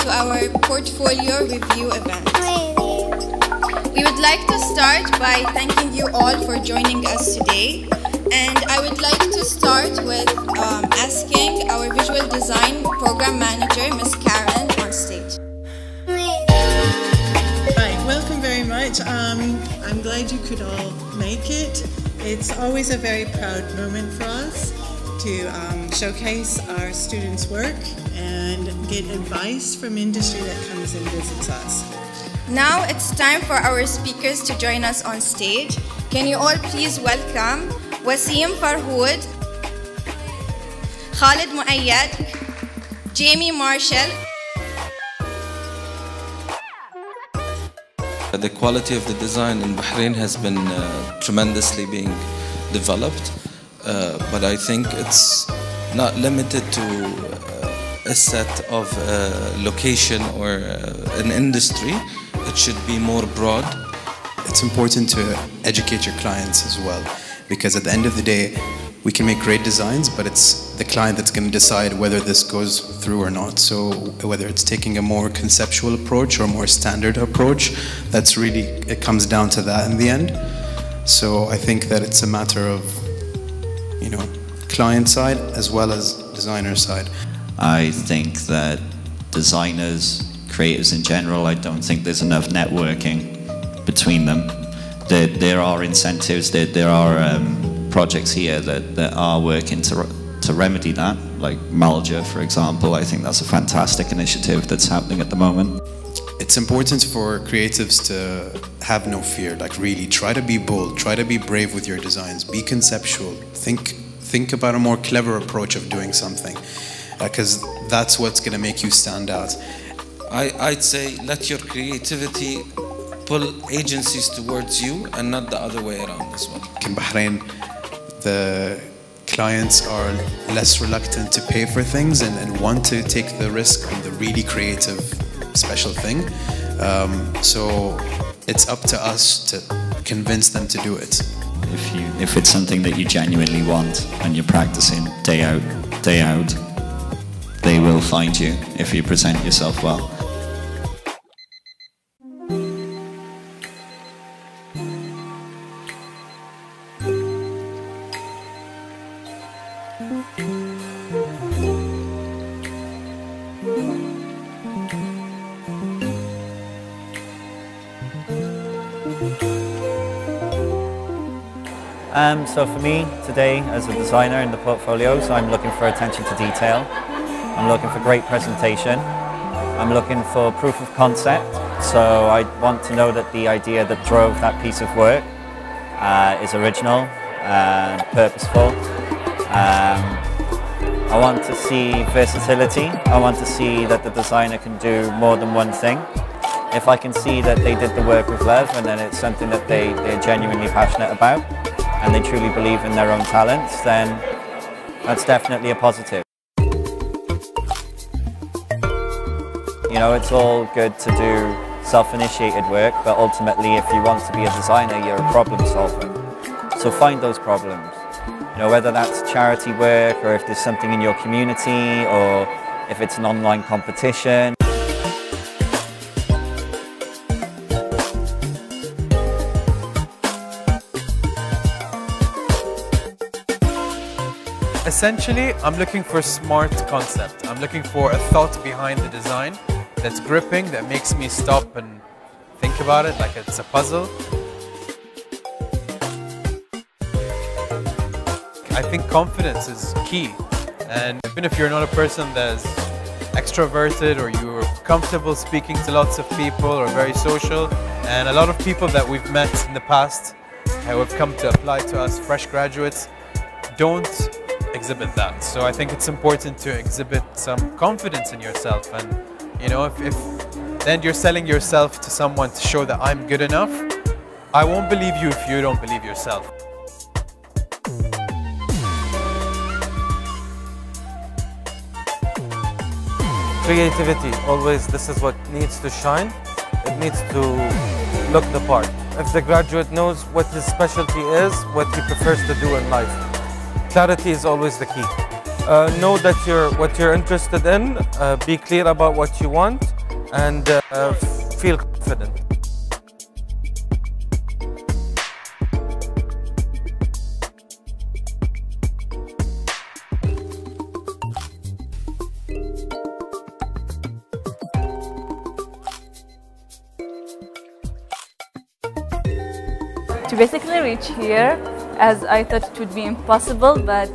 to our portfolio review event. We would like to start by thanking you all for joining us today. And I would like to start with asking our visual design program manager, Ms. Karen, on stage. Hi, welcome very much. I'm glad you could all make it. It's always a very proud moment for us to showcase our students' work and get advice from industry that comes and visits us. Now it's time for our speakers to join us on stage. Can you all please welcome Wasim Farhood, Khalid Muayyad, Jamie Marshall. The quality of the design in Bahrain has been tremendously being developed, but I think it's not limited to a set of location or an industry. It should be more broad. It's important to educate your clients as well, because at the end of the day, we can make great designs, but it's the client that's going to decide whether this goes through or not. So whether it's taking a more conceptual approach or a more standard approach, that's really, it comes down to that in the end. So I think that it's a matter of, you know, client side as well as designer side. I think that designers, creatives in general, I don't think there's enough networking between them. There are incentives, there are projects here that are working to remedy that, like Malja, for example. I think that's a fantastic initiative that's happening at the moment. It's important for creatives to have no fear, like really try to be bold, try to be brave with your designs, be conceptual, think about a more clever approach of doing something, because that's what's going to make you stand out. I'd say let your creativity pull agencies towards you and not the other way around as well. In Bahrain, the clients are less reluctant to pay for things and want to take the risk on the really creative, special thing. So it's up to us to convince them to do it. If it's something that you genuinely want and you're practicing day out, they will find you if you present yourself well. So for me today as a designer in the portfolios, I'm looking for attention to detail. I'm looking for great presentation. I'm looking for proof of concept. So I want to know that the idea that drove that piece of work is original and purposeful. I want to see versatility. I want to see that the designer can do more than one thing. If I can see that they did the work with love and then it's something that they're genuinely passionate about and they truly believe in their own talents, then that's definitely a positive. You know, it's all good to do self-initiated work, but ultimately if you want to be a designer, you're a problem solver. So find those problems. You know, whether that's charity work or if there's something in your community or if it's an online competition. Essentially, I'm looking for a smart concept. I'm looking for a thought behind the design that's gripping, that makes me stop and think about it like it's a puzzle. I think confidence is key. And even if you're not a person that's extroverted or you're comfortable speaking to lots of people or very social, and a lot of people that we've met in the past who have come to apply to us, fresh graduates, don't exhibit that. So I think it's important to exhibit some confidence in yourself, and you know, if then you're selling yourself to someone to show that I'm good enough, I won't believe you if you don't believe yourself. Creativity, always this is what needs to shine. It needs to look the part. If the graduate knows what his specialty is, what he prefers to do in life. Clarity is always the key. Know that what you're interested in, be clear about what you want, and feel confident. To basically reach here, as I thought it would be impossible, but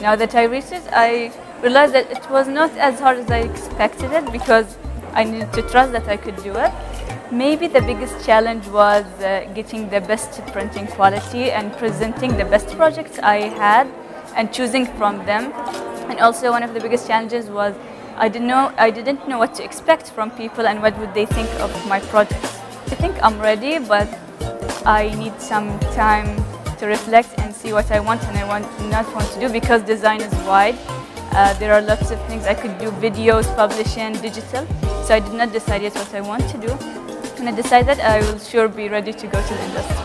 now that I reached it, I realized that it was not as hard as I expected it, because I needed to trust that I could do it. Maybe the biggest challenge was getting the best printing quality and presenting the best projects I had and choosing from them. And also one of the biggest challenges was I didn't know what to expect from people and what would they think of my projects. I think I'm ready, but I need some time to reflect and see what I want and not want to do, because design is wide. There are lots of things I could do: videos, publishing, digital. So I did not decide yet what I want to do. When I decide that, I will sure be ready to go to the industry.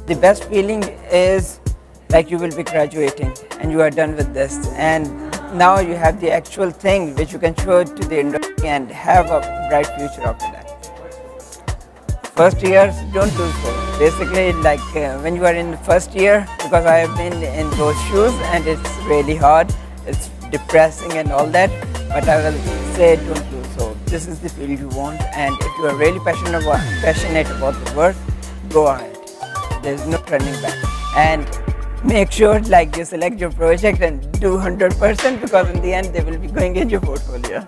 The best feeling is like you will be graduating and you are done with this, and now you have the actual thing which you can show to the industry and have a bright future after that. First years, don't do so. Basically, like when you are in the first year, because I have been in those shoes and it's really hard, it's depressing and all that, but I will say don't do so. This is the field you want, and if you are really passionate about the work, go ahead. There's no turning back. And make sure like you select your project and do 100%, because in the end they will be going in your portfolio.